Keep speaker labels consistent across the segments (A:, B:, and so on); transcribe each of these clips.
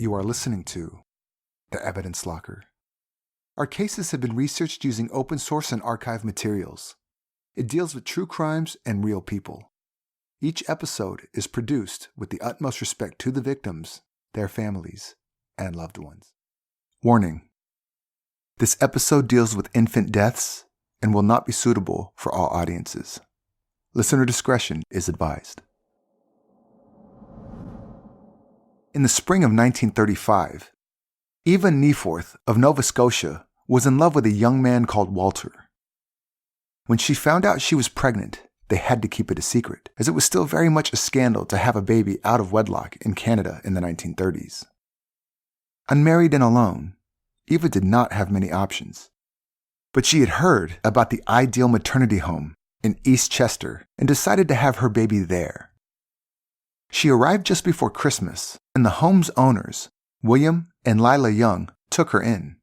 A: You are listening to The Evidence Locker. Our cases have been researched using open source and archive materials. It deals with true crimes and real people. Each episode is produced with the utmost respect to the victims, their families, and loved ones. Warning: this episode deals with infant deaths and will not be suitable for all audiences. Listener discretion is advised. In the spring of 1935, Eva Nieforth of Nova Scotia was in love with a young man called Walter. When she found out she was pregnant, they had to keep it a secret, as it was still very much a scandal to have a baby out of wedlock in Canada in the 1930s. Unmarried and alone, Eva did not have many options. But she had heard about the Ideal Maternity Home in East Chester and decided to have her baby there. She arrived just before Christmas, and the home's owners, William and Lila Young, took her in.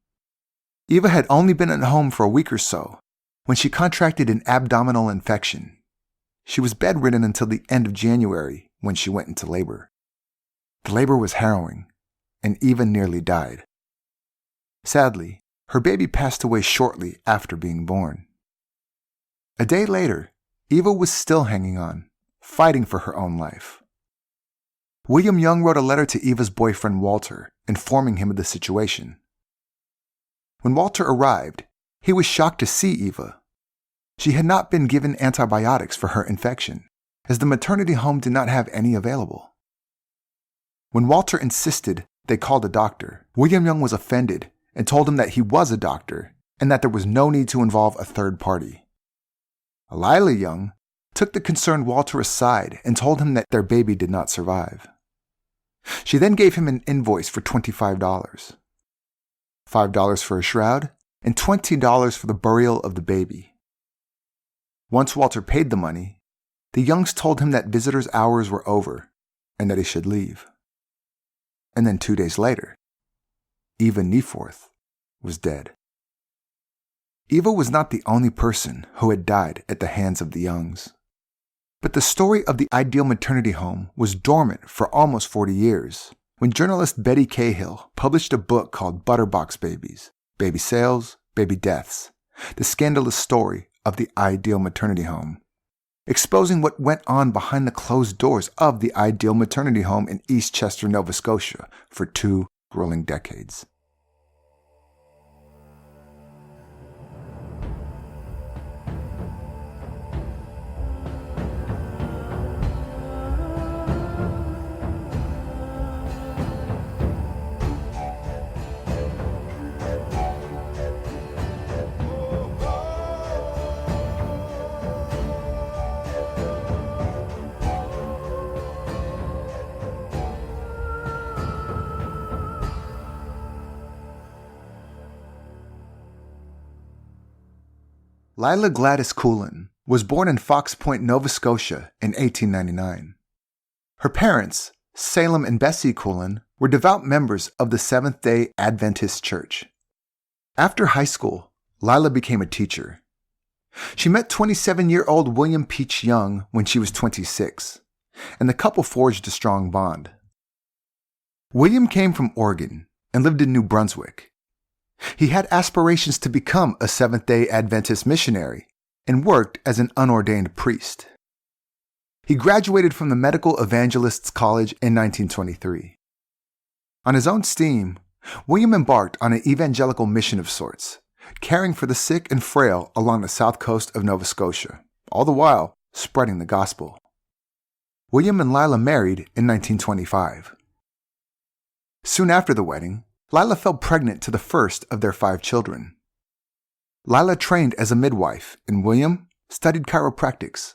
A: Eva had only been at home for a week or so when she contracted an abdominal infection. She was bedridden until the end of January when she went into labor. The labor was harrowing, and Eva nearly died. Sadly, her baby passed away shortly after being born. A day later, Eva was still hanging on, fighting for her own life. William Young wrote a letter to Eva's boyfriend Walter, informing him of the situation. When Walter arrived, he was shocked to see Eva. She had not been given antibiotics for her infection, as the maternity home did not have any available. When Walter insisted they called a doctor, William Young was offended and told him that he was a doctor and that there was no need to involve a third party. Lila Young took the concerned Walter aside and told him that their baby did not survive. She then gave him an invoice for $25. $5 for a shroud and $20 for the burial of the baby. Once Walter paid the money, the Youngs told him that visitors' hours were over and that he should leave. And then 2 days later, Eva Nieforth was dead. Eva was not the only person who had died at the hands of the Youngs. But the story of the Ideal Maternity Home was dormant for almost 40 years when journalist Betty Cahill published a book called Butterbox Babies, Baby Sales, Baby Deaths, the scandalous story of the Ideal Maternity Home, exposing what went on behind the closed doors of the Ideal Maternity Home in East Chester, Nova Scotia for 2 grueling decades. Lila Gladys Coolin was born in Fox Point, Nova Scotia in 1899. Her parents, Salem and Bessie Coolin, were devout members of the Seventh-day Adventist Church. After high school, Lila became a teacher. She met 27-year-old William Peach Young when she was 26, and the couple forged a strong bond. William came from Oregon and lived in New Brunswick. He had aspirations to become a Seventh-day Adventist missionary and worked as an unordained priest. He graduated from the Medical Evangelists College in 1923. On his own steam, William embarked on an evangelical mission of sorts, caring for the sick and frail along the south coast of Nova Scotia, all the while spreading the gospel. William and Lila married in 1925. Soon after the wedding, Lila fell pregnant to the first of their 5 children. Lila trained as a midwife, and William studied chiropractics.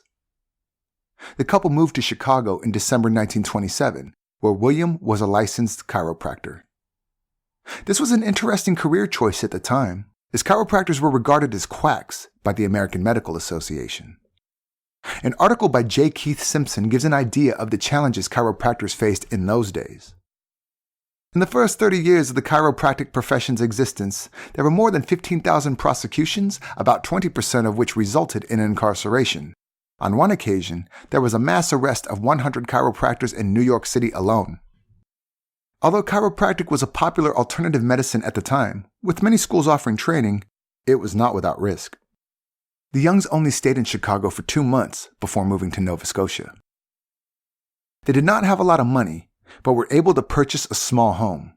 A: The couple moved to Chicago in December 1927, where William was a licensed chiropractor. This was an interesting career choice at the time, as chiropractors were regarded as quacks by the American Medical Association. An article by J. Keith Simpson gives an idea of the challenges chiropractors faced in those days. In the first 30 years of the chiropractic profession's existence, there were more than 15,000 prosecutions, about 20% of which resulted in incarceration. On one occasion, there was a mass arrest of 100 chiropractors in New York City alone. Although chiropractic was a popular alternative medicine at the time, with many schools offering training, it was not without risk. The Youngs only stayed in Chicago for 2 months before moving to Nova Scotia. They did not have a lot of money, but were able to purchase a small home.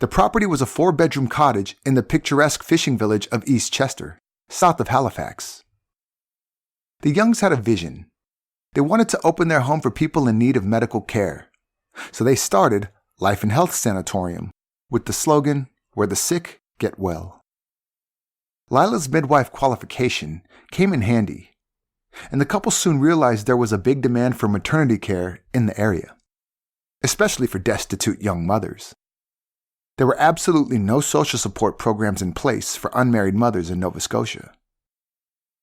A: The property was a 4-bedroom cottage in the picturesque fishing village of East Chester, south of Halifax. The Youngs had a vision. They wanted to open their home for people in need of medical care. So they started Life and Health Sanatorium with the slogan, "Where the sick get well." Lila's midwife qualification came in handy, and the couple soon realized there was a big demand for maternity care in the area, especially for destitute young mothers. There were absolutely no social support programs in place for unmarried mothers in Nova Scotia.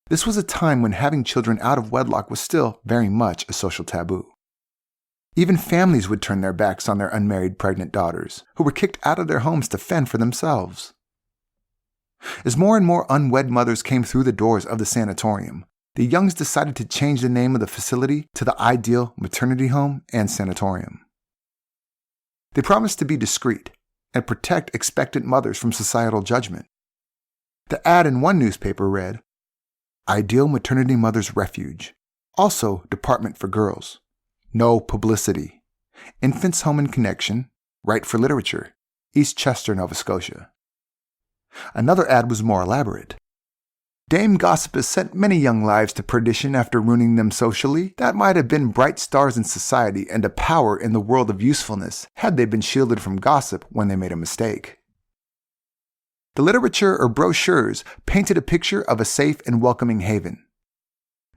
A: This was a time when having children out of wedlock was still very much a social taboo. Even families would turn their backs on their unmarried pregnant daughters, who were kicked out of their homes to fend for themselves. As more and more unwed mothers came through the doors of the sanatorium, the Youngs decided to change the name of the facility to the Ideal Maternity Home and Sanatorium. They promised to be discreet and protect expectant mothers from societal judgment. The ad in one newspaper read, "Ideal Maternity Mother's Refuge, also Department for Girls. No publicity. Infants Home and Connection, Right for Literature, East Chester, Nova Scotia." Another ad was more elaborate. "Dame Gossip has sent many young lives to perdition after ruining them socially that might have been bright stars in society and a power in the world of usefulness had they been shielded from gossip when they made a mistake." The literature or brochures painted a picture of a safe and welcoming haven.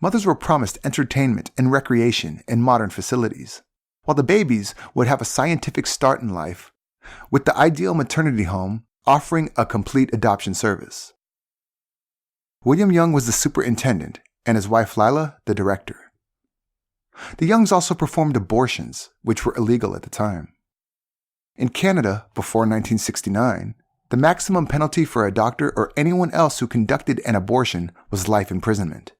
A: Mothers were promised entertainment and recreation in modern facilities, while the babies would have a scientific start in life, with the Ideal Maternity Home offering a complete adoption service. William Young was the superintendent, and his wife Lila the director. The Youngs also performed abortions, which were illegal at the time. In Canada, before 1969, the maximum penalty for a doctor or anyone else who conducted an abortion was life imprisonment.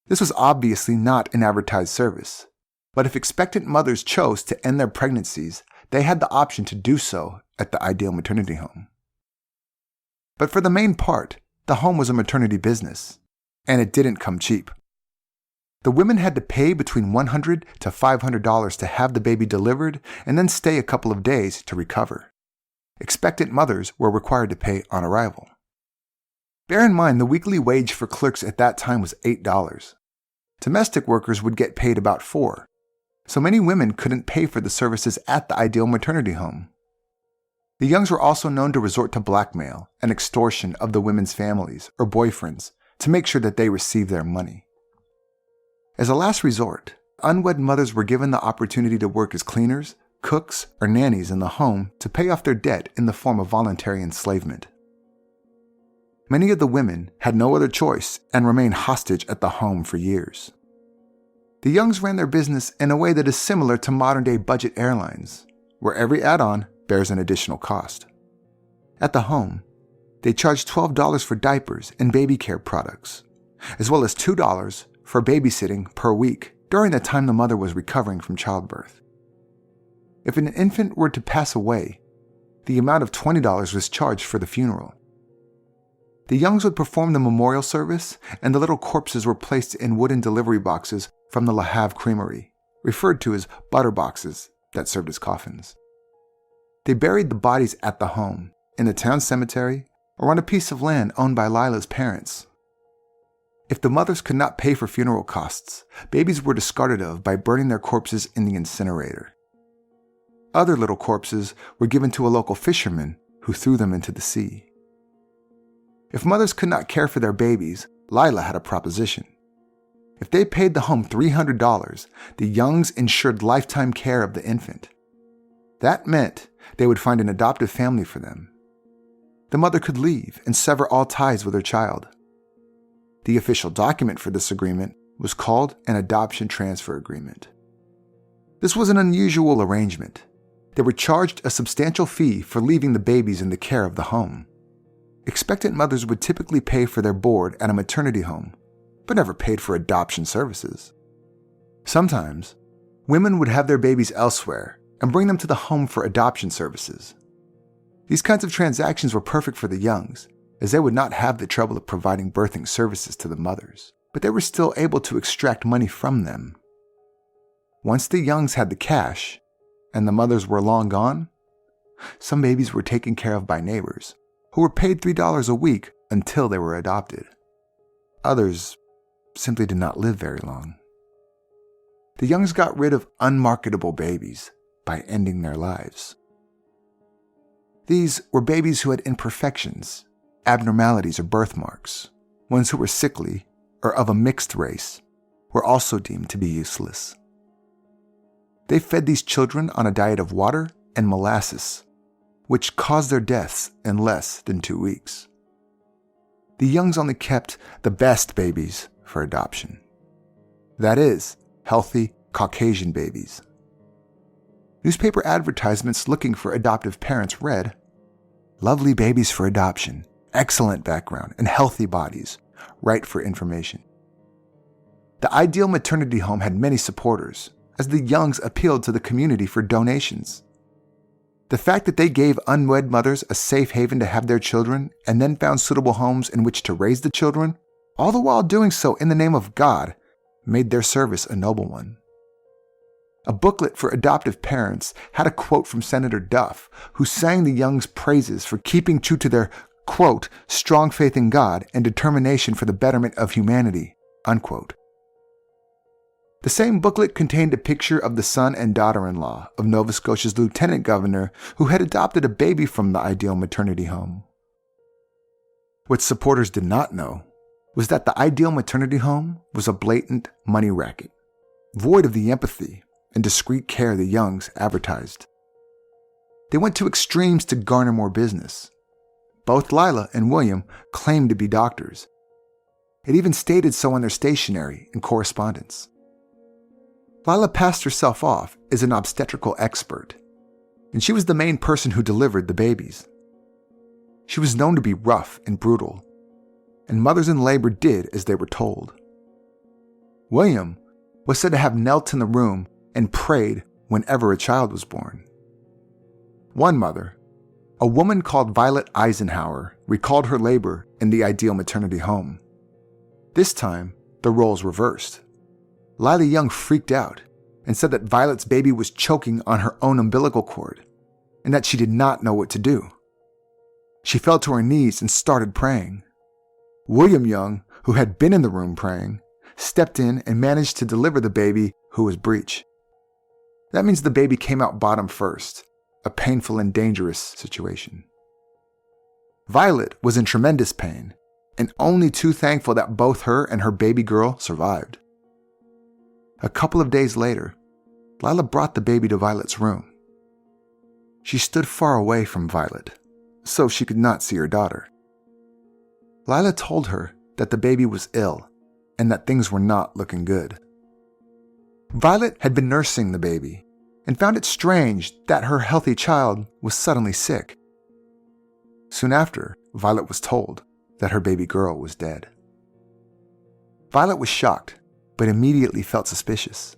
A: This was obviously not an advertised service, but if expectant mothers chose to end their pregnancies, they had the option to do so at the Ideal Maternity Home. But for the main part, the home was a maternity business, and it didn't come cheap. The women had to pay between $100 to $500 to have the baby delivered and then stay a couple of days to recover. Expectant mothers were required to pay on arrival. Bear in mind the weekly wage for clerks at that time was $8. Domestic workers would get paid about $4, so many women couldn't pay for the services at the Ideal Maternity Home. The Youngs were also known to resort to blackmail and extortion of the women's families or boyfriends to make sure that they received their money. As a last resort, unwed mothers were given the opportunity to work as cleaners, cooks, or nannies in the home to pay off their debt in the form of voluntary enslavement. Many of the women had no other choice and remained hostage at the home for years. The Youngs ran their business in a way that is similar to modern-day budget airlines, where every add-on bears an additional cost. At the home, they charged $12 for diapers and baby care products, as well as $2 for babysitting per week during the time the mother was recovering from childbirth. If an infant were to pass away, the amount of $20 was charged for the funeral. The Youngs would perform the memorial service, and the little corpses were placed in wooden delivery boxes from the Le Havre Creamery, referred to as Butterboxes, that served as coffins. They buried the bodies at the home, in the town cemetery, or on a piece of land owned by Lila's parents. If the mothers could not pay for funeral costs, babies were discarded of by burning their corpses in the incinerator. Other little corpses were given to a local fisherman who threw them into the sea. If mothers could not care for their babies, Lila had a proposition. If they paid the home $300, the Youngs ensured lifetime care of the infant. That meant they would find an adoptive family for them. The mother could leave and sever all ties with her child. The official document for this agreement was called an adoption transfer agreement. This was an unusual arrangement. They were charged a substantial fee for leaving the babies in the care of the home. Expectant mothers would typically pay for their board at a maternity home, but never paid for adoption services. Sometimes, women would have their babies elsewhere and bring them to the home for adoption services. These kinds of transactions were perfect for the Youngs, as they would not have the trouble of providing birthing services to the mothers, but they were still able to extract money from them. Once the Youngs had the cash, and the mothers were long gone, some babies were taken care of by neighbors, who were paid $3 a week until they were adopted. Others simply did not live very long. The Youngs got rid of unmarketable babies by ending their lives. These were babies who had imperfections, abnormalities, or birthmarks. Ones who were sickly or of a mixed race were also deemed to be useless. They fed these children on a diet of water and molasses, which caused their deaths in less than 2 weeks. The Youngs only kept the best babies for adoption. That is, healthy Caucasian babies. Newspaper advertisements looking for adoptive parents read, "Lovely babies for adoption, excellent background, and healthy bodies, right for information." The Ideal Maternity Home had many supporters, as the Youngs appealed to the community for donations. The fact that they gave unwed mothers a safe haven to have their children and then found suitable homes in which to raise the children, all the while doing so in the name of God, made their service a noble one. A booklet for adoptive parents had a quote from Senator Duff, who sang the Youngs' praises for keeping true to their, quote, strong faith in God and determination for the betterment of humanity, unquote. The same booklet contained a picture of the son and daughter-in-law of Nova Scotia's lieutenant governor who had adopted a baby from the Ideal Maternity Home. What supporters did not know was that the Ideal Maternity Home was a blatant money racket, void of the empathy and discreet care the Youngs advertised. They went to extremes to garner more business. Both Lila and William claimed to be doctors. It even stated so on their stationery and correspondence. Lila passed herself off as an obstetrical expert, and she was the main person who delivered the babies. She was known to be rough and brutal, and mothers in labor did as they were told. William was said to have knelt in the room and prayed whenever a child was born. One mother, a woman called Violet Eisenhower, recalled her labor in the Ideal Maternity Home. This time, the roles reversed. Lila Young freaked out and said that Violet's baby was choking on her own umbilical cord and that she did not know what to do. She fell to her knees and started praying. William Young, who had been in the room praying, stepped in and managed to deliver the baby, who was breech. That means the baby came out bottom first, a painful and dangerous situation. Violet was in tremendous pain and only too thankful that both her and her baby girl survived. A couple of days later, Lila brought the baby to Violet's room. She stood far away from Violet, so she could not see her daughter. Lila told her that the baby was ill and that things were not looking good. Violet had been nursing the baby and found it strange that her healthy child was suddenly sick. Soon after, Violet was told that her baby girl was dead. Violet was shocked, but immediately felt suspicious.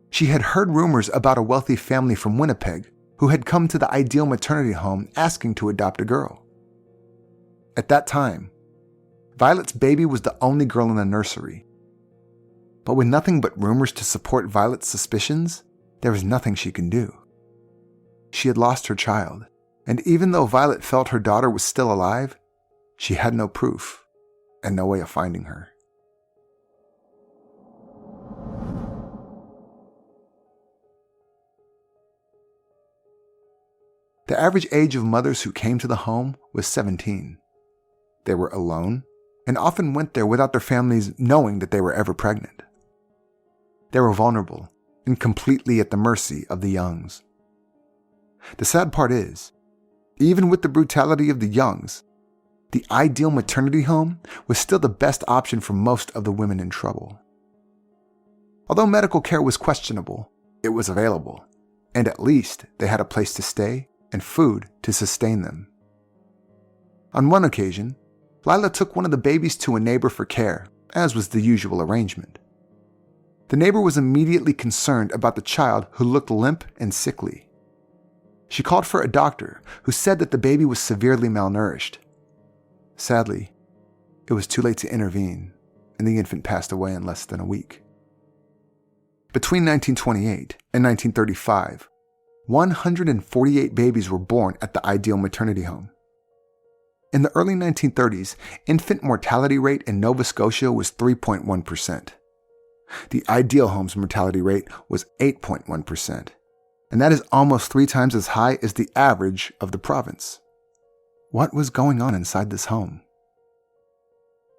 A: She had heard rumors about a wealthy family from Winnipeg who had come to the Ideal Maternity Home asking to adopt a girl. At that time, Violet's baby was the only girl in the nursery. But with nothing but rumors to support Violet's suspicions, there was nothing she could do. She had lost her child, and even though Violet felt her daughter was still alive, she had no proof and no way of finding her. The average age of mothers who came to the home was 17. They were alone and often went there without their families knowing that they were ever pregnant. They were vulnerable and completely at the mercy of the Youngs. The sad part is, even with the brutality of the Youngs, the Ideal Maternity Home was still the best option for most of the women in trouble. Although medical care was questionable, it was available, and at least they had a place to stay and food to sustain them. On one occasion, Lila took one of the babies to a neighbor for care, as was the usual arrangement. The neighbor was immediately concerned about the child who looked limp and sickly. She called for a doctor who said that the baby was severely malnourished. Sadly, it was too late to intervene, and the infant passed away in less than a week. Between 1928 and 1935, 148 babies were born at the Ideal Maternity Home. In the early 1930s, infant mortality rate in Nova Scotia was 3.1%. The Ideal Home's mortality rate was 8.1%, and that is almost 3 times as high as the average of the province. What was going on inside this home?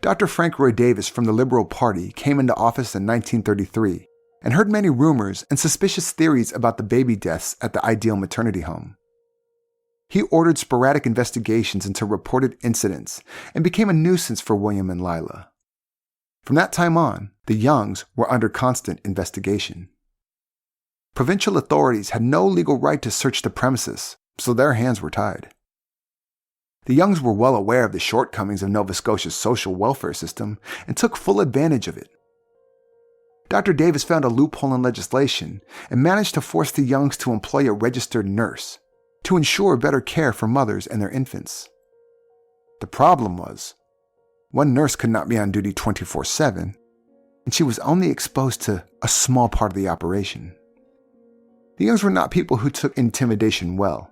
A: Dr. Frank Roy Davis from the Liberal Party came into office in 1933 and heard many rumors and suspicious theories about the baby deaths at the Ideal Maternity Home. He ordered sporadic investigations into reported incidents and became a nuisance for William and Lila. From that time on, the Youngs were under constant investigation. Provincial authorities had no legal right to search the premises, so their hands were tied. The Youngs were well aware of the shortcomings of Nova Scotia's social welfare system and took full advantage of it. Dr. Davis found a loophole in legislation and managed to force the Youngs to employ a registered nurse to ensure better care for mothers and their infants. The problem was, one nurse could not be on duty 24/7, and she was only exposed to a small part of the operation. The Youngs were not people who took intimidation well.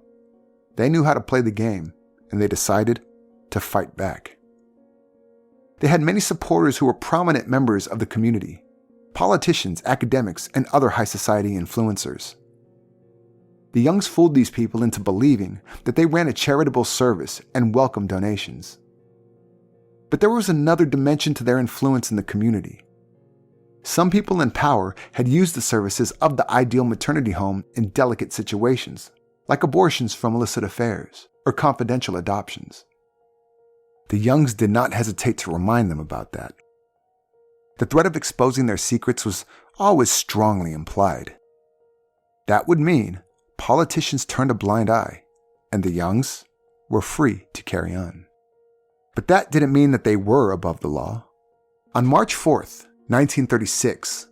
A: They knew how to play the game, and they decided to fight back. They had many supporters who were prominent members of the community, politicians, academics, and other high society influencers. The Youngs fooled these people into believing that they ran a charitable service and welcomed donations. But there was another dimension to their influence in the community. Some people in power had used the services of the Ideal Maternity Home in delicate situations, like abortions from illicit affairs or confidential adoptions. The Youngs did not hesitate to remind them about that. The threat of exposing their secrets was always strongly implied. That would mean politicians turned a blind eye, and the Youngs were free to carry on. But that didn't mean that they were above the law. On March 4th, 1936,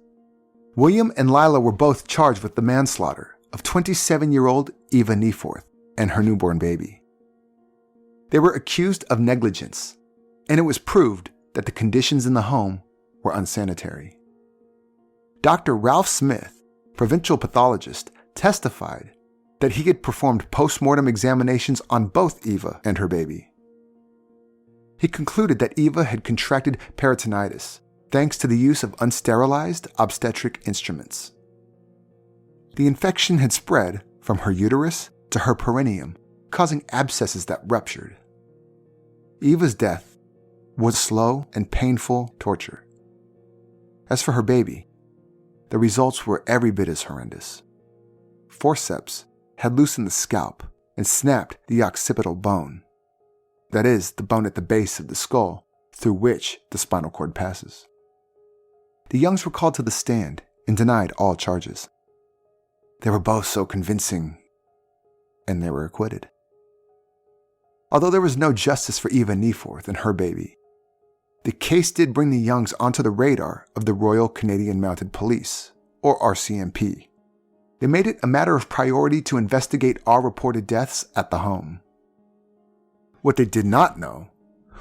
A: William and Lila were both charged with the manslaughter of 27-year-old Eva Nieforth and her newborn baby. They were accused of negligence, and it was proved that the conditions in the home were unsanitary. Dr. Ralph Smith, provincial pathologist, testified that he had performed post-mortem examinations on both Eva and her baby. He concluded that Eva had contracted peritonitis thanks to the use of unsterilized obstetric instruments. The infection had spread from her uterus to her perineum, causing abscesses that ruptured. Eva's death was slow and painful torture. As for her baby, the results were every bit as horrendous. Forceps had loosened the scalp and snapped the occipital bone. That is, the bone at the base of the skull through which the spinal cord passes. The Youngs were called to the stand and denied all charges. They were both so convincing, and they were acquitted. Although there was no justice for Eva Nieforth and her baby, the case did bring the Youngs onto the radar of the Royal Canadian Mounted Police, or RCMP. They made it a matter of priority to investigate all reported deaths at the home. What they did not know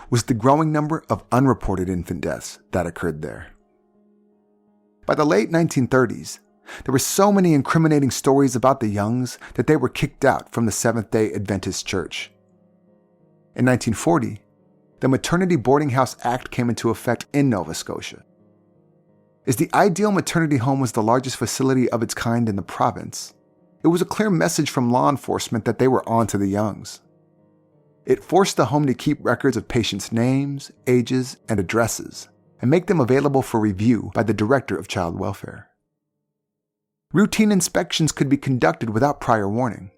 A: was the growing number of unreported infant deaths that occurred there. By the late 1930s, there were so many incriminating stories about the Youngs that they were kicked out from the Seventh-day Adventist Church. In 1940, the Maternity Boardinghouse Act came into effect in Nova Scotia. As the Ideal Maternity Home was the largest facility of its kind in the province, it was a clear message from law enforcement that they were on to the Youngs. It forced the home to keep records of patients' names, ages, and addresses, and make them available for review by the Director of Child Welfare. Routine inspections could be conducted without prior warning.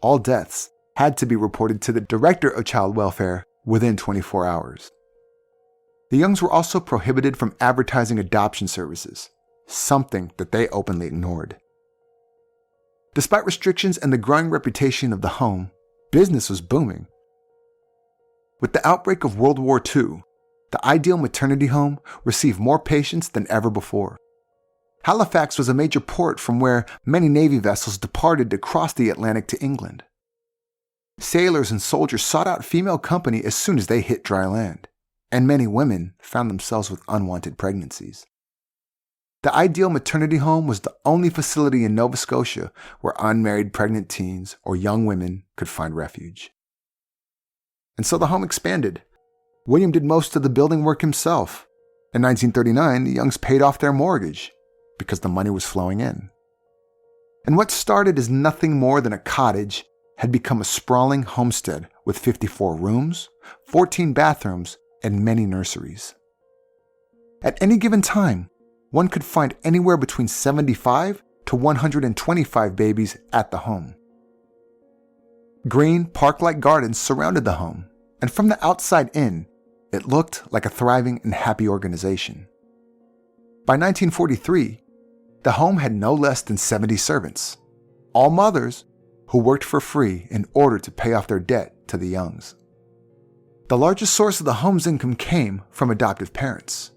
A: All deaths had to be reported to the Director of Child Welfare within 24 hours. The Youngs were also prohibited from advertising adoption services, something that they openly ignored. Despite restrictions and the growing reputation of the home, business was booming. With the outbreak of World War II, the Ideal Maternity Home received more patients than ever before. Halifax was a major port from where many Navy vessels departed to cross the Atlantic to England. Sailors and soldiers sought out female company as soon as they hit dry land, and many women found themselves with unwanted pregnancies. The Ideal Maternity Home was the only facility in Nova Scotia where unmarried pregnant teens or young women could find refuge. And so the home expanded. William did most of the building work himself. In 1939, the Youngs paid off their mortgage because the money was flowing in. And what started as nothing more than a cottage had become a sprawling homestead with 54 rooms, 14 bathrooms, and many nurseries. At any given time, one could find anywhere between 75 to 125 babies at the home. Green, park-like gardens surrounded the home, and from the outside in, it looked like a thriving and happy organization. By 1943, the home had no less than 70 servants, all mothers who worked for free in order to pay off their debt to the Youngs. The largest source of the home's income came from adoptive parents.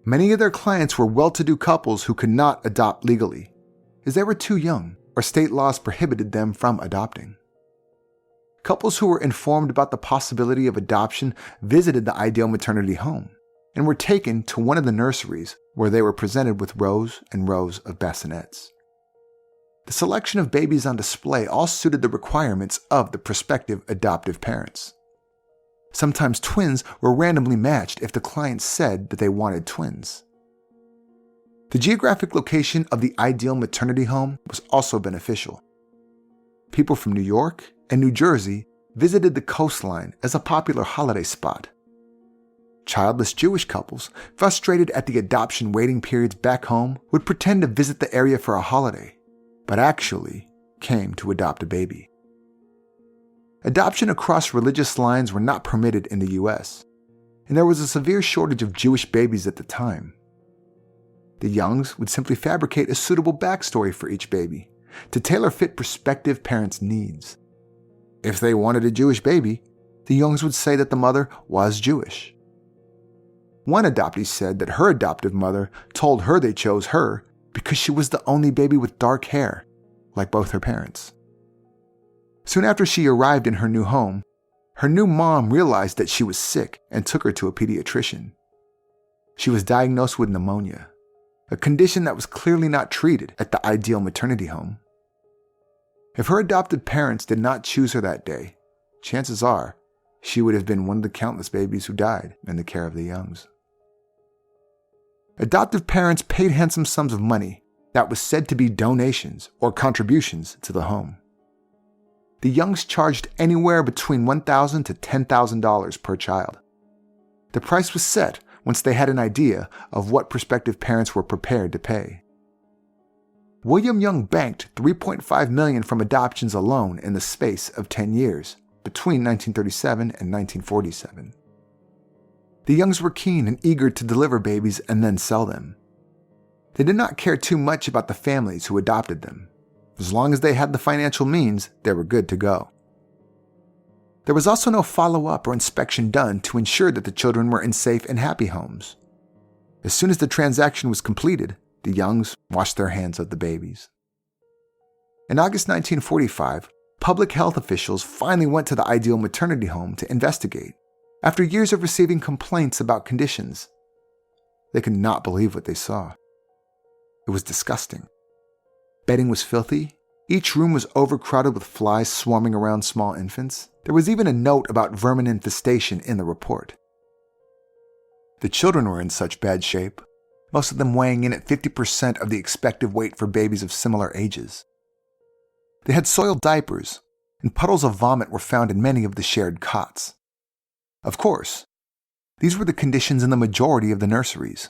A: Many of their clients were well-to-do couples who could not adopt legally, as they were too young or state laws prohibited them from adopting. Couples who were informed about the possibility of adoption visited the Ideal Maternity Home and were taken to one of the nurseries where they were presented with rows and rows of bassinets. The selection of babies on display all suited the requirements of the prospective adoptive parents. Sometimes twins were randomly matched if the client said that they wanted twins. The geographic location of the Ideal Maternity Home was also beneficial. People from New York and New Jersey visited the coastline as a popular holiday spot. Childless Jewish couples, frustrated at the adoption waiting periods back home, would pretend to visit the area for a holiday, but actually came to adopt a baby. Adoption across religious lines were not permitted in the U.S., and there was a severe shortage of Jewish babies at the time. The Youngs would simply fabricate a suitable backstory for each baby to tailor-fit prospective parents' needs. If they wanted a Jewish baby, the Youngs would say that the mother was Jewish. One adoptee said that her adoptive mother told her they chose her because she was the only baby with dark hair, like both her parents. Soon after she arrived in her new home, her new mom realized that she was sick and took her to a pediatrician. She was diagnosed with pneumonia, a condition that was clearly not treated at the Ideal Maternity Home. If her adopted parents did not choose her that day, chances are she would have been one of the countless babies who died in the care of the Youngs. Adoptive parents paid handsome sums of money that was said to be donations or contributions to the home. The Youngs charged anywhere between $1,000 to $10,000 per child. The price was set once they had an idea of what prospective parents were prepared to pay. William Young banked $3.5 million from adoptions alone in the space of 10 years, between 1937 and 1947. The Youngs were keen and eager to deliver babies and then sell them. They did not care too much about the families who adopted them. As long as they had the financial means, they were good to go. There was also no follow-up or inspection done to ensure that the children were in safe and happy homes. As soon as the transaction was completed, the Youngs washed their hands of the babies. In August 1945, public health officials finally went to the Ideal Maternity Home to investigate, after years of receiving complaints about conditions. They could not believe what they saw. It was disgusting. Bedding was filthy. Each room was overcrowded with flies swarming around small infants. There was even a note about vermin infestation in the report. The children were in such bad shape, most of them weighing in at 50% of the expected weight for babies of similar ages. They had soiled diapers, and puddles of vomit were found in many of the shared cots. Of course, these were the conditions in the majority of the nurseries.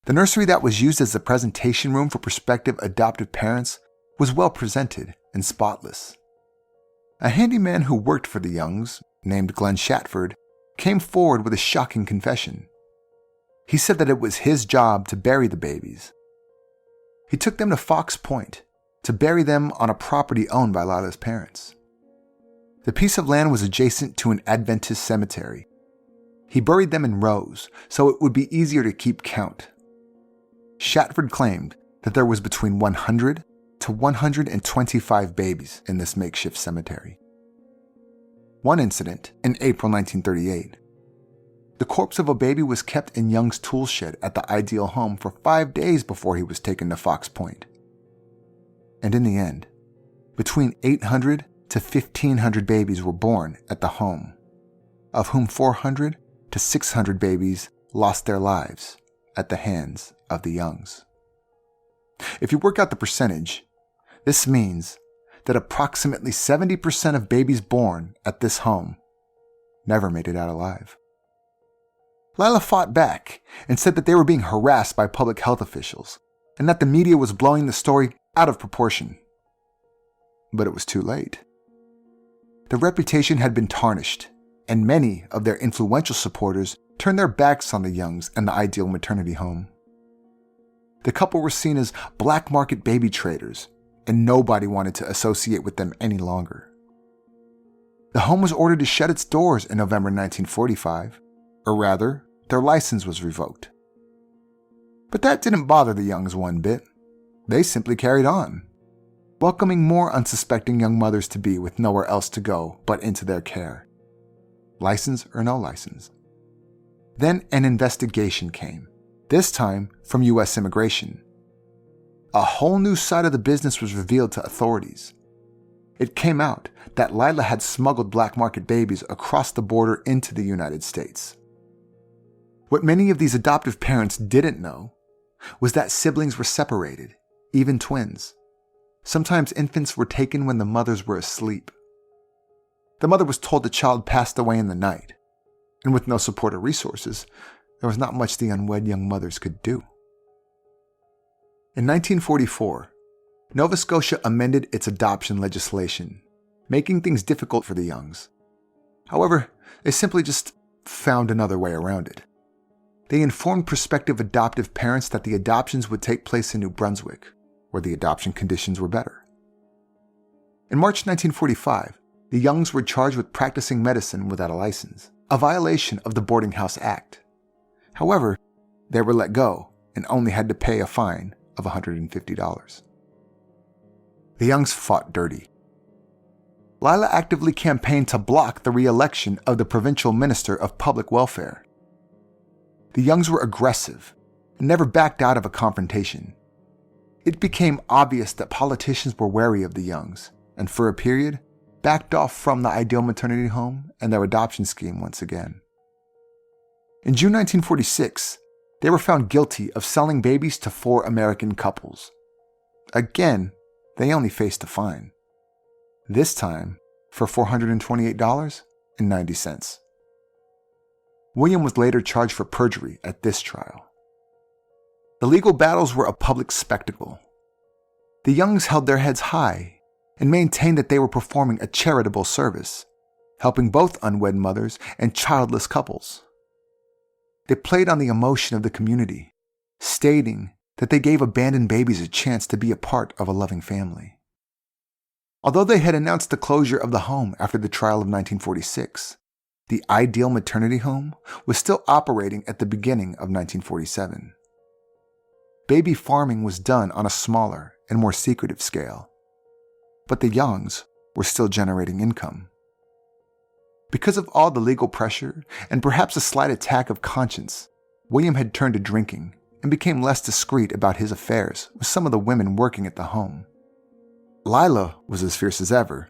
A: The nursery that was used as the presentation room for prospective adoptive parents was well presented and spotless. A handyman who worked for the Youngs, named Glenn Shatford, came forward with a shocking confession. He said that it was his job to bury the babies. He took them to Fox Point to bury them on a property owned by Lila's parents. The piece of land was adjacent to an Adventist cemetery. He buried them in rows so it would be easier to keep count. Shatford claimed that there was between 100 to 125 babies in this makeshift cemetery. One incident, in April 1938, the corpse of a baby was kept in Young's tool shed at the Ideal home for 5 days before he was taken to Fox Point. And in the end, between 800 to 1,500 babies were born at the home, of whom 400 to 600 babies lost their lives at the hands of the Youngs. If you work out the percentage, this means that approximately 70% of babies born at this home never made it out alive. Lila fought back and said that they were being harassed by public health officials and that the media was blowing the story out of proportion. But it was too late. The reputation had been tarnished, and many of their influential supporters turned their backs on the Youngs and the Ideal Maternity Home. The couple were seen as black market baby traders, and nobody wanted to associate with them any longer. The home was ordered to shut its doors in November 1945, or rather, their license was revoked. But that didn't bother the Youngs one bit. They simply carried on, welcoming more unsuspecting young mothers-to-be with nowhere else to go but into their care. License or no license. Then an investigation came, this time from U.S. Immigration. A whole new side of the business was revealed to authorities. It came out that Lila had smuggled black market babies across the border into the United States. What many of these adoptive parents didn't know was that siblings were separated, even twins. Sometimes infants were taken when the mothers were asleep. The mother was told the child passed away in the night, and with no support or resources, there was not much the unwed young mothers could do. In 1944, Nova Scotia amended its adoption legislation, making things difficult for the Youngs. However, they simply just found another way around it. They informed prospective adoptive parents that the adoptions would take place in New Brunswick, where the adoption conditions were better. In March 1945, the Youngs were charged with practicing medicine without a license, a violation of the Boardinghouse Act. However, they were let go and only had to pay a fine of $150. The Youngs fought dirty. Lila actively campaigned to block the re-election of the provincial minister of public welfare. The Youngs were aggressive and never backed out of a confrontation. It became obvious that politicians were wary of the Youngs, and for a period, backed off from the Ideal Maternity Home and their adoption scheme once again. In June 1946, they were found guilty of selling babies to 4 American couples. Again, they only faced a fine. This time for $428.90. William was later charged for perjury at this trial. The legal battles were a public spectacle. The Youngs held their heads high and maintained that they were performing a charitable service, helping both unwed mothers and childless couples. They played on the emotion of the community, stating that they gave abandoned babies a chance to be a part of a loving family. Although they had announced the closure of the home after the trial of 1946, the Ideal Maternity Home was still operating at the beginning of 1947. Baby farming was done on a smaller and more secretive scale, but the Youngs were still generating income. Because of all the legal pressure and perhaps a slight attack of conscience, William had turned to drinking and became less discreet about his affairs with some of the women working at the home. Lila was as fierce as ever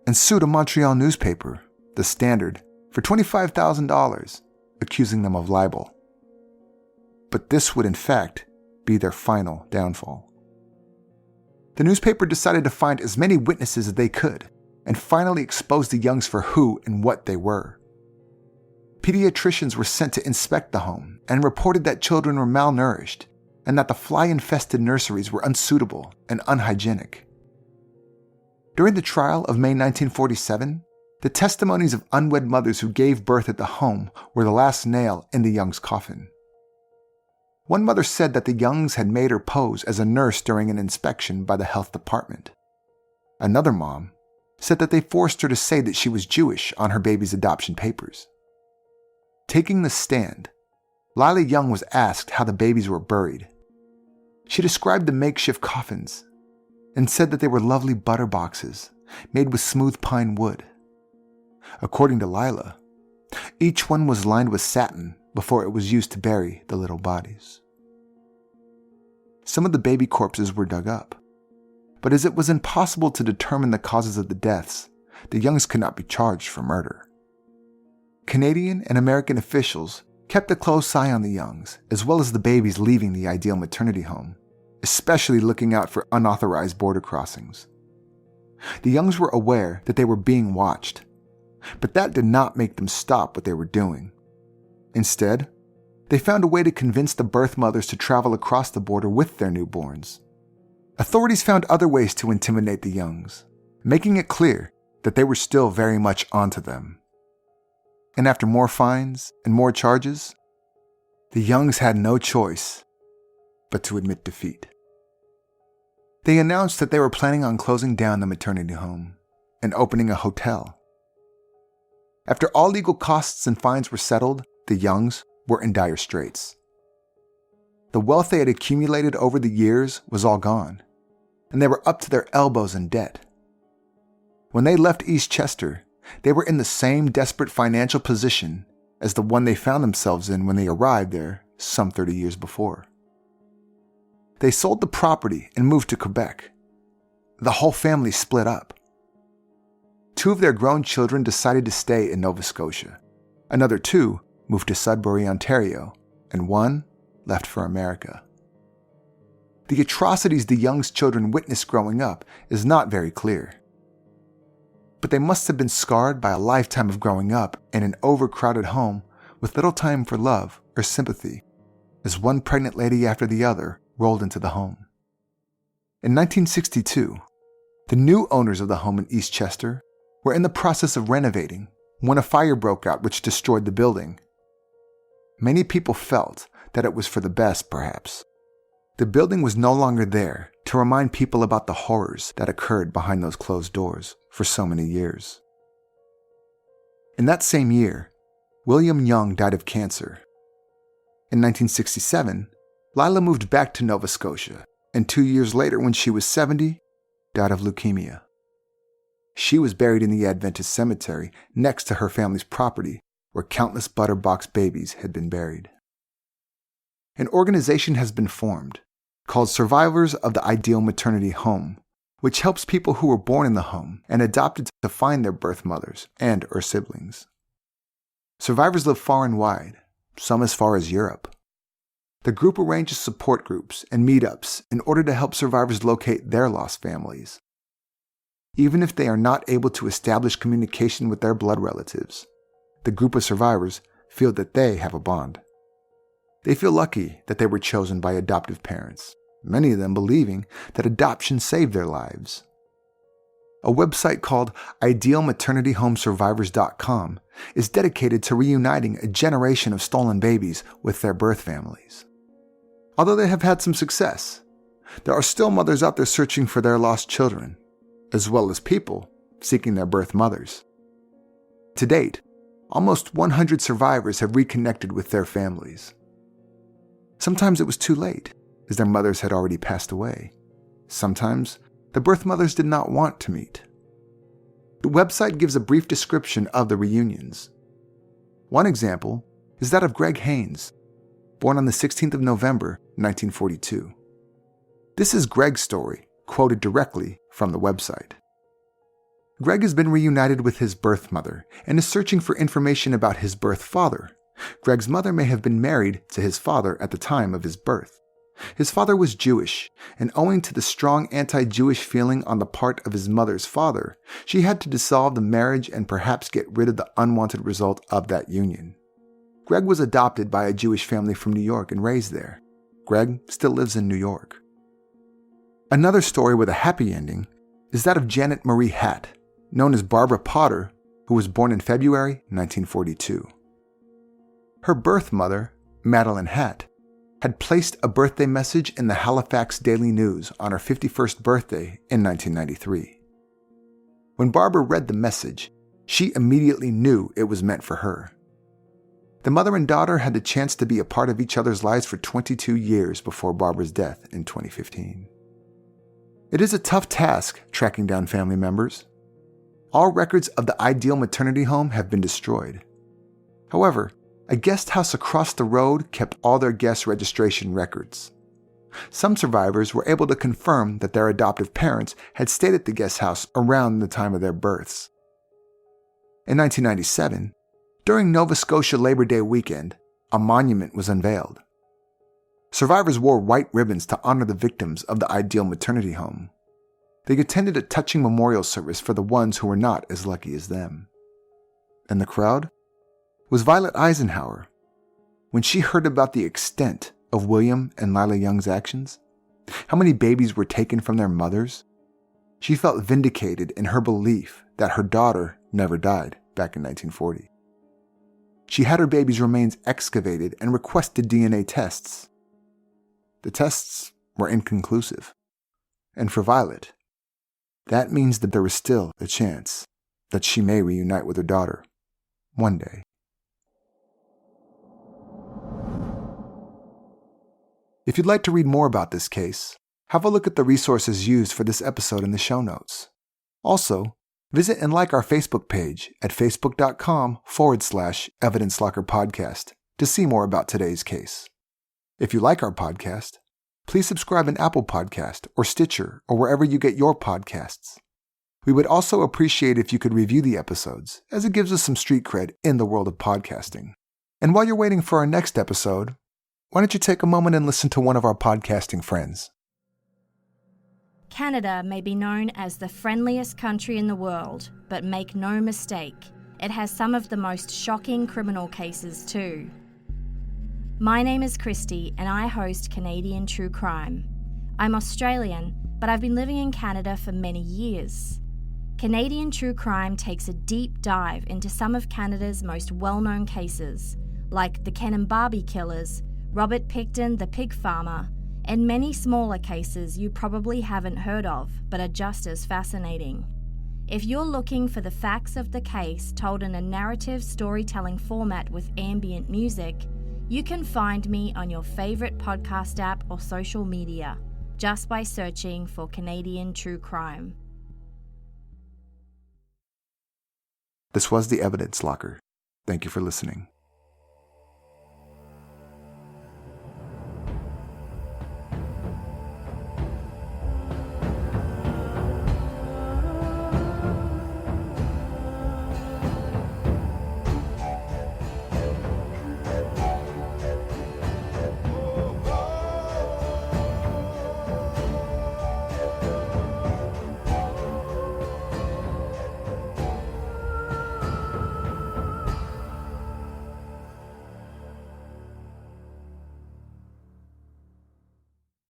A: and sued a Montreal newspaper, The Standard, for $25,000, accusing them of libel. But this would in fact be their final downfall. The newspaper decided to find as many witnesses as they could and finally exposed the Youngs for who and what they were. Pediatricians were sent to inspect the home and reported that children were malnourished and that the fly-infested nurseries were unsuitable and unhygienic. During the trial of May 1947, the testimonies of unwed mothers who gave birth at the home were the last nail in the Youngs' coffin. One mother said that the Youngs had made her pose as a nurse during an inspection by the health department. Another mom said that they forced her to say that she was Jewish on her baby's adoption papers. Taking the stand, Lila Young was asked how the babies were buried. She described the makeshift coffins and said that they were lovely butterboxes made with smooth pine wood. According to Lila, each one was lined with satin before it was used to bury the little bodies. Some of the baby corpses were dug up, but as it was impossible to determine the causes of the deaths, the Youngs could not be charged for murder. Canadian and American officials kept a close eye on the Youngs, as well as the babies leaving the Ideal Maternity Home, especially looking out for unauthorized border crossings. The Youngs were aware that they were being watched, but that did not make them stop what they were doing. Instead, they found a way to convince the birth mothers to travel across the border with their newborns. Authorities found other ways to intimidate the Youngs, making it clear that they were still very much onto them. And after more fines and more charges, the Youngs had no choice but to admit defeat. They announced that they were planning on closing down the maternity home and opening a hotel. After all legal costs and fines were settled, the Youngs were in dire straits. The wealth they had accumulated over the years was all gone, and they were up to their elbows in debt. When they left East Chester, they were in the same desperate financial position as the one they found themselves in when they arrived there some 30 years before. They sold the property and moved to Quebec. The whole family split up. 2 of their grown children decided to stay in Nova Scotia. Another 2 moved to Sudbury, Ontario, and 1 left for America. The atrocities the Youngs' children witnessed growing up is not very clear. But they must have been scarred by a lifetime of growing up in an overcrowded home with little time for love or sympathy, as one pregnant lady after the other rolled into the home. In 1962, the new owners of the home in East Chester were in the process of renovating when a fire broke out which destroyed the building. Many people felt that it was for the best, perhaps. The building was no longer there to remind people about the horrors that occurred behind those closed doors for so many years. In that same year, William Young died of cancer. In 1967, Lila moved back to Nova Scotia, and 2 years later, when she was 70, died of leukemia. She was buried in the Adventist cemetery next to her family's property, where countless Butterbox babies had been buried. An organization has been formed called Survivors of the Ideal Maternity Home, which helps people who were born in the home and adopted to find their birth mothers and/or siblings. Survivors live far and wide, some as far as Europe. The group arranges support groups and meetups in order to help survivors locate their lost families. Even if they are not able to establish communication with their blood relatives, the group of survivors feel that they have a bond. They feel lucky that they were chosen by adoptive parents, many of them believing that adoption saved their lives. A website called idealmaternityhomesurvivors.com is dedicated to reuniting a generation of stolen babies with their birth families. Although they have had some success, there are still mothers out there searching for their lost children, as well as people seeking their birth mothers. To date, almost 100 survivors have reconnected with their families. Sometimes it was too late, as their mothers had already passed away. Sometimes the birth mothers did not want to meet. The website gives a brief description of the reunions. One example is that of Greg Haynes, born on the 16th of November, 1942. This is Greg's story, quoted directly from the website. Greg has been reunited with his birth mother and is searching for information about his birth father. Greg's mother may have been married to his father at the time of his birth. His father was Jewish, and owing to the strong anti-Jewish feeling on the part of his mother's father, she had to dissolve the marriage and perhaps get rid of the unwanted result of that union. Greg was adopted by a Jewish family from New York and raised there. Greg still lives in New York. Another story with a happy ending is that of Janet Marie Hatt, known as Barbara Potter, who was born in February 1942. Her birth mother, Madeline Hatt, had placed a birthday message in the Halifax Daily News on her 51st birthday in 1993. When Barbara read the message, she immediately knew it was meant for her. The mother and daughter had the chance to be a part of each other's lives for 22 years before Barbara's death in 2015. It is a tough task tracking down family members. All records of the Ideal Maternity Home have been destroyed. However, a guest house across the road kept all their guest registration records. Some survivors were able to confirm that their adoptive parents had stayed at the guest house around the time of their births. In 1997, during Nova Scotia Labor Day weekend, a monument was unveiled. Survivors wore white ribbons to honor the victims of the Ideal Maternity Home. They attended a touching memorial service for the ones who were not as lucky as them. And the crowd was Violet Eisenhower. When she heard about the extent of William and Lila Young's actions, how many babies were taken from their mothers, she felt vindicated in her belief that her daughter never died back in 1940. She had her baby's remains excavated and requested DNA tests. The tests were inconclusive. And for Violet, that means that there is still a chance that she may reunite with her daughter one day. If you'd like to read more about this case, have a look at the resources used for this episode in the show notes. Also, visit and like our Facebook page at facebook.com/Evidence Locker Podcast to see more about today's case. If you like our podcast, please subscribe in Apple Podcast or Stitcher or wherever you get your podcasts. We would also appreciate if you could review the episodes, as it gives us some street cred in the world of podcasting. And while you're waiting for our next episode, why don't you take a moment and listen to one of our podcasting friends?
B: Canada may be known as the friendliest country in the world, but make no mistake, it has some of the most shocking criminal cases too. My name is Christy and I host Canadian True Crime. I'm Australian, but I've been living in Canada for many years. Canadian True Crime takes a deep dive into some of Canada's most well-known cases, like the Ken and Barbie killers, Robert Picton the pig farmer, and many smaller cases you probably haven't heard of, but are just as fascinating. If you're looking for the facts of the case told in a narrative storytelling format with ambient music, you can find me on your favorite podcast app or social media, just by searching for Canadian True Crime.
A: This was The Evidence Locker. Thank you for listening.